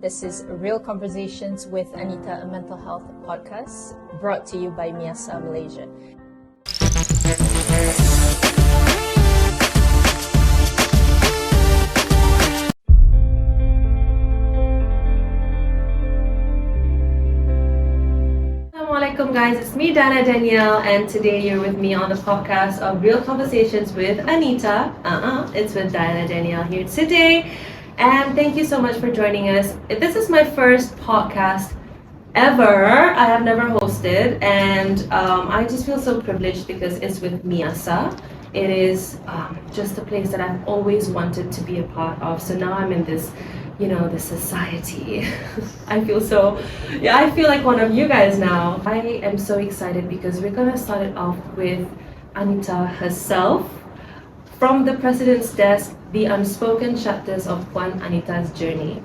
This is Real Conversations with Anita, a mental health podcast brought to you by MIASA, Malaysia. Assalamualaikum guys, it's me Danielle, and today you're with me on the podcast of Real Conversations with Anita. It's with Danielle here today, and thank you so much for joining us. This is my first podcast ever. I have never hosted, and I just feel so privileged because it's with MIASA. It is just a place that I've always wanted to be a part of. So now I'm in this, the society. I feel like one of you guys now. I am so excited because we're gonna start it off with Anita herself. From the President's Desk, the Unspoken Chapters of Puan Anita's Journey.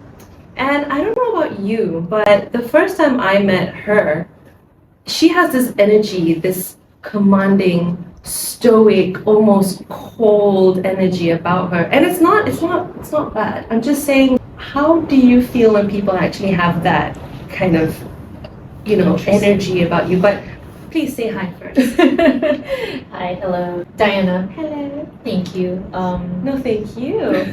And I don't know about you, but the first time I met her, she has this energy, this commanding, stoic, almost cold energy about her. And it's not bad. I'm just saying, how do you feel when people actually have that kind of, energy about you? But please say hi first. Hi, hello. Diana. Hello. Thank you. No, thank you.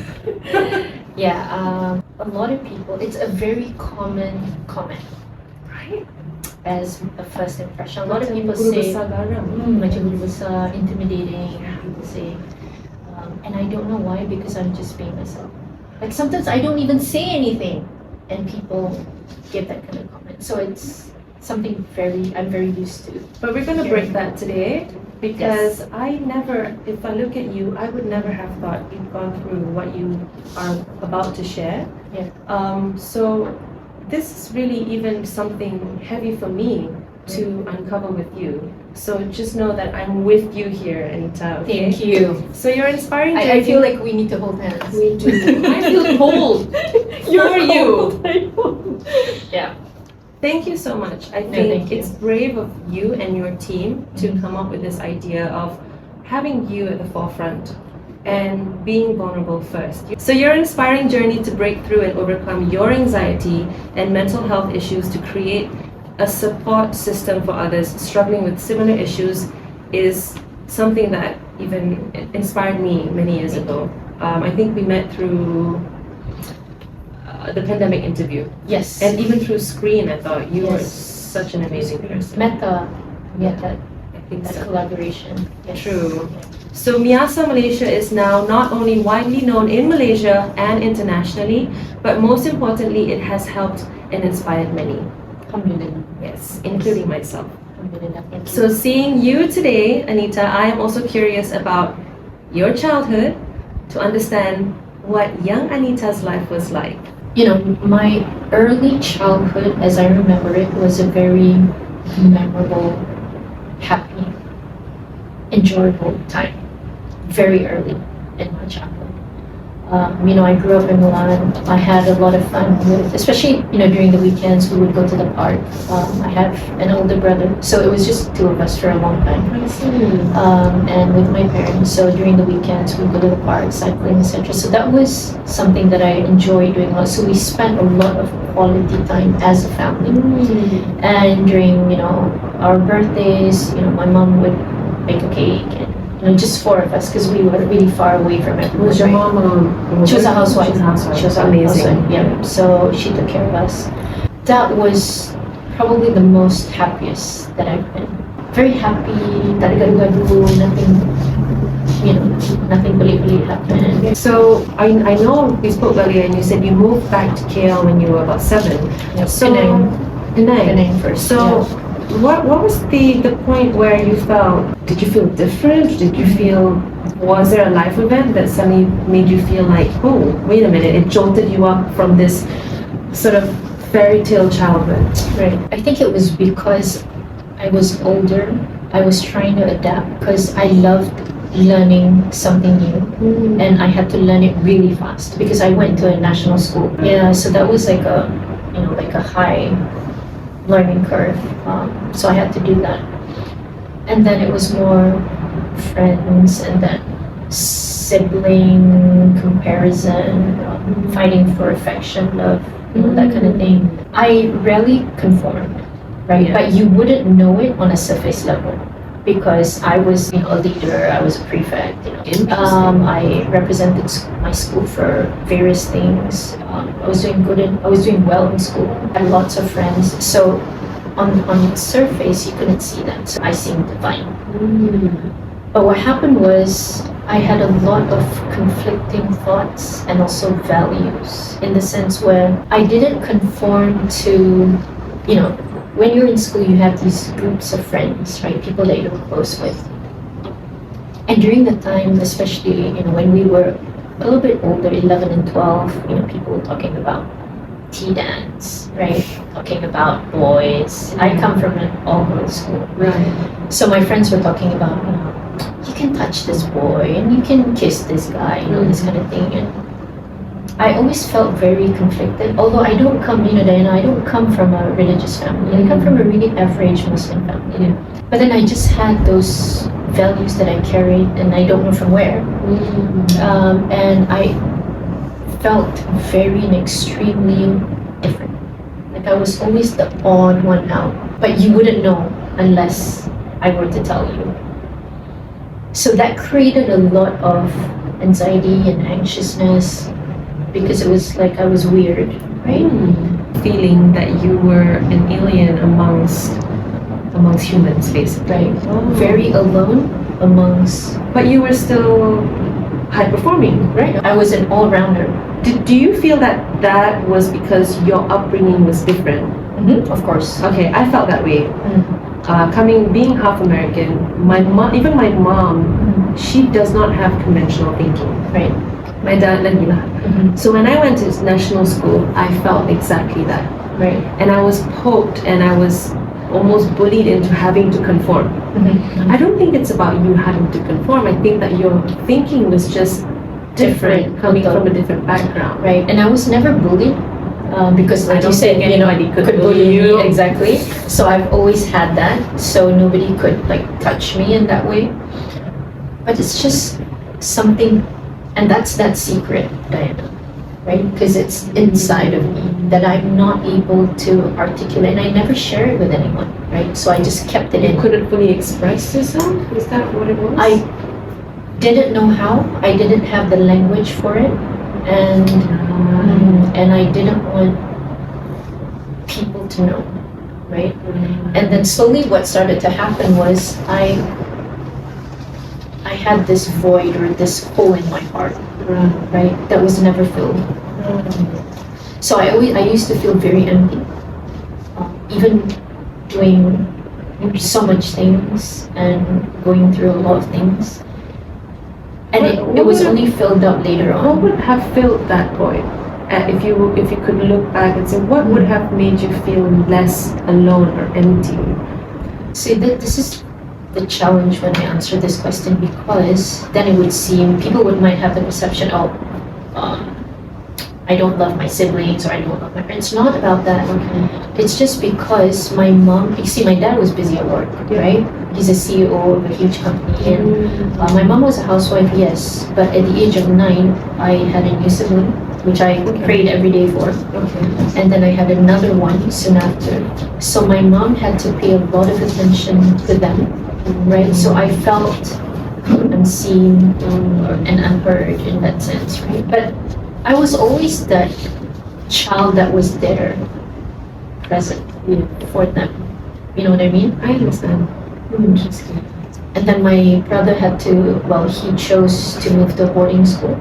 A lot of people, it's a very common comment, Right? as a first impression. A lot of people say, macam guru besar, intimidating, people say. And I don't know why, because I'm just being myself. Like sometimes I don't even say anything, and people give that kind of comment. So it's something I'm very used to. But we're gonna break that today, because Yes. if I look at you, I would never have thought you've gone through what you are about to share. Yeah. So this is really even something heavy for me to uncover with you. So just know that I'm with you here, Anita. Okay? Thank you. So you're inspiring. I feel like we need to hold hands. we do. I feel cold for you. Yeah. Thank you so much. I No, think thank you. it's brave of you and your team to come up with this idea of having you at the forefront and being vulnerable first. So your inspiring journey to break through and overcome your anxiety and mental health issues to create a support system for others struggling with similar issues is something that even inspired me many years ago. I think we met through the pandemic interview. Yes. And even through screen, I thought you were Yes. such an amazing person. Meta. Yeah, That I think so. collaboration. Yes. True. So MIASA Malaysia is now not only widely known in Malaysia and internationally, but most importantly, it has helped and inspired many. Alhamdulillah. Yes, including myself. Alhamdulillah. Thank you. So seeing you today, Anita, I am also curious about your childhood to understand what young Anita's life was like. My early childhood, as I remember it, was a very memorable, happy, enjoyable time. Very early in my childhood. I grew up in Milan. I had a lot of fun with, especially, during the weekends, we would go to the park. I have an older brother, so it was just two of us for a long time. And with my parents, so during the weekends, we'd go to the park, cycling, etc. So that was something that I enjoyed doing a lot. So we spent a lot of quality time as a family. And during, our birthdays, my mom would bake a cake, and just four of us, because we were really far away from everyone. Was your right? mom She was a housewife. She was a housewife. She was a Amazing. housewife, yeah. So she took care of us. That was probably the most happiest that I've been. Very happy, tak ada gaduh, nothing pelik-pelik happened. So I know we spoke earlier and you said you moved back to KL when you were about 7. Yeah, So Penang Penang. first. So what was the point where you felt, did you feel different? Was there a life event that suddenly made you feel like, oh, wait a minute, it jolted you up from this sort of fairy tale childhood? Right. I think it was because I was older. I was trying to adapt because I loved learning something new, and I had to learn it really fast because I went to a national school. Yeah, so that was like a high learning curve. So I had to do that, and then it was more friends, and then sibling comparison, fighting for affection, love, that kind of thing. I rarely conformed, right? Yeah. But you wouldn't know it on a surface level because I was, a leader. I was a prefect. Interesting. I represented my school for various things. I was doing well in school. I had lots of friends. So on the surface, you couldn't see that. So I seemed fine. But what happened was I had a lot of conflicting thoughts and also values in the sense where I didn't conform to, when you're in school, you have these groups of friends, right? People that you're close with. And during the time, especially, when we were a little bit older, 11 and 12, people were talking about tea dance, right? Talking about boys. I come from an all-girls school. Right. So my friends were talking about, you can touch this boy and you can kiss this guy, this kind of thing. And I always felt very conflicted. Although I don't come, Diana, I don't come from a religious family. I come from a really average Muslim family. Yeah. But then I just had those values that I carried, and I don't know from where. And I felt very and extremely different. Like I was always the odd one out. But you wouldn't know unless I were to tell you. So that created a lot of anxiety and anxiousness because it was like I was weird, right? Feeling that you were an alien amongst humans, basically. Right. Very alone amongst. But you were still high performing. Right. I was an all-rounder. Do you feel that was because your upbringing was different? Of course. Okay, I felt that way. Being half American, my mom, she does not have conventional thinking. Right. My dad, Nabila. So when I went to national school, I felt exactly that. Right. And I was poked and I was almost bullied into having to conform. I don't think it's about you having to conform. I think that your thinking was just different, coming from a different background. Right. And I was never bullied. Because like you said, anybody could bully you. Exactly. So I've always had that. So nobody could touch me in that way. But it's just something, and that's that secret, Diana, right? Because it's inside of me that I'm not able to articulate, and I never share it with anyone, right? So I just kept it in. You couldn't fully express yourself? Is that what it was? I didn't know how. I didn't have the language for it. And I didn't want people to know, right? And then slowly what started to happen was I had this void or this hole in my heart, right? That was never filled. So I used to feel very empty, even doing so much things and going through a lot of things. And it was only filled up later on. What would have filled that void? If you could look back and say, what would have made you feel less alone or empty? See, this is the challenge when I answer this question, because then it would seem people might have the perception, I don't love my siblings or I don't love my friends. It's not about that. It's just because my mom, you see, my dad was busy at work, right? He's a CEO of a huge company, and my mom was a housewife, yes, but at the age of 9, I had a new sibling, which I prayed every day for. And then I had another one soon after. So my mom had to pay a lot of attention to them, right? So I felt unseen and unheard in that sense, right? But I was always that child that was there, present for them. You know what I mean? I understand. Interesting. And then my brother he chose to move to a boarding school.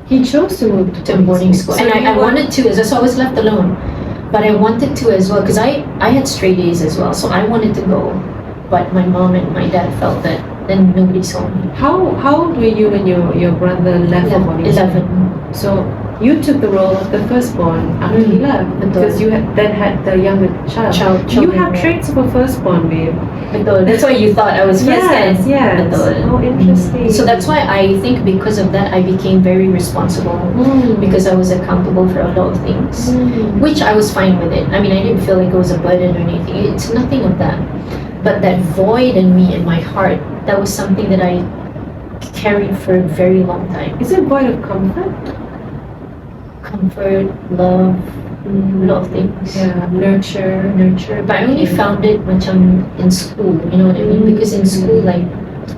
He chose to move to a boarding school. So and I wanted to, so I was left alone. But I wanted to as well, because I had stray days as well, so I wanted to go. But my mom and my dad felt that then nobody saw me. How old were you when your brother left the boarding school? 11. So you took the role of the firstborn after he left, because you then had the younger child. You have traits of a firstborn, babe. That's why you thought I was first. Yes. Oh, interesting. So that's why I think because of that I became very responsible, because I was accountable for a lot of things, which I was fine with it. I mean, I didn't feel like it was a burden or anything. It's nothing of that. But that void in me, in my heart, that was something that I carried for a very long time. Is it void of comfort? Comfort, love, a lot of things. Yeah. Nurture. But I only found it when I'm in school, you know what I mean? Because in school, like,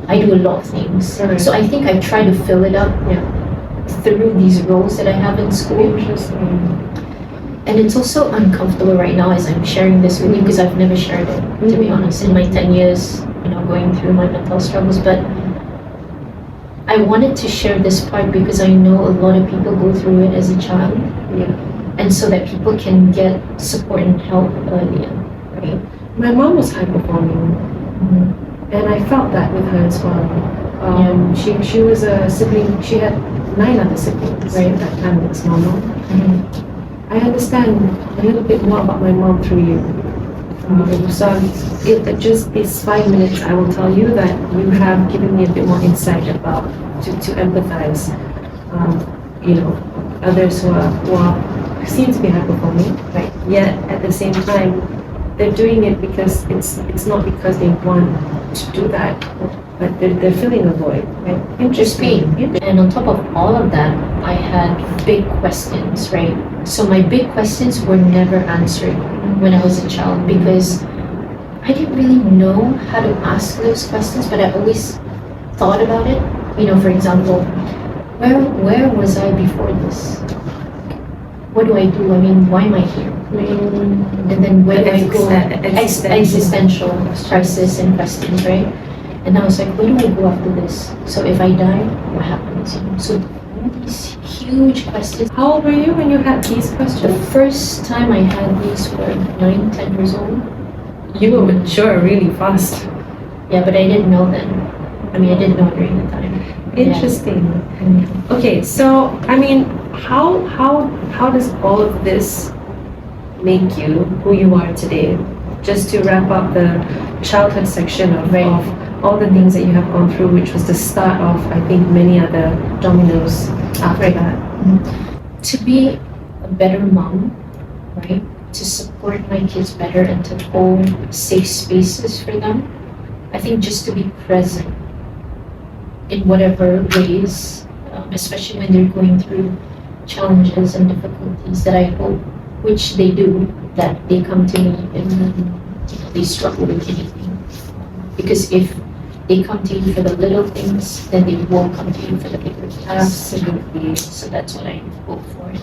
I do a lot of things. Right. So I think I try to fill it up through these roles that I have in school. Interesting. And it's also uncomfortable right now as I'm sharing this with you because I've never shared it, to be honest, in my 10 years, you know, going through my mental struggles. But I wanted to share this part because I know a lot of people go through it as a child. Yeah. And so that people can get support and help earlier, right? My mom was high performing, and I felt that with her as well. She was a sibling. She had 9 other siblings. Right. At that time, it was normal. I understand a little bit more about my mom through you. So just these 5 minutes, I will tell you that you have given me a bit more insight about to empathize. You know, others who seem to be high performing, right? Yet at the same time, they're doing it because it's not because they want to do that, but they're filling a void. Right? Interesting. And on top of all of that, I had big questions, right? So my big questions were never answered when I was a child because I didn't really know how to ask those questions, but I always thought about it. You know, for example, where was I before this? What do I do? I mean, why am I here? And then where do I go? Existential crisis and questions, right? And I was like, where do I go after this? So if I die, what happens? You know? So all these huge questions. How old were you when you had these questions? The first time I had these were 9, 10 years old. You were mature really fast. Yeah, but I didn't know then. I mean, I didn't know during the time. Interesting. Yeah. Okay, so I mean, how does all of this make you who you are today? Just to wrap up the childhood section of all the things that you have gone through, which was the start of, I think, many other dominoes after that. To be a better mom, right? To support my kids better and to hold safe spaces for them. I think just to be present in whatever ways, especially when they're going through challenges and difficulties that I hope, which they do, that they come to me and they struggle with anything. Because if they come to you for the little things, then they will come to you for the bigger things. Absolutely. So that's what I hope for.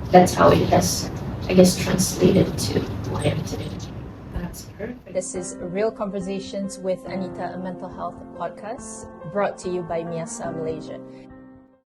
That's how it has, I guess, translated to who I am today. That's perfect. This is Real Conversations with Anita, a mental health podcast brought to you by MIASA Malaysia.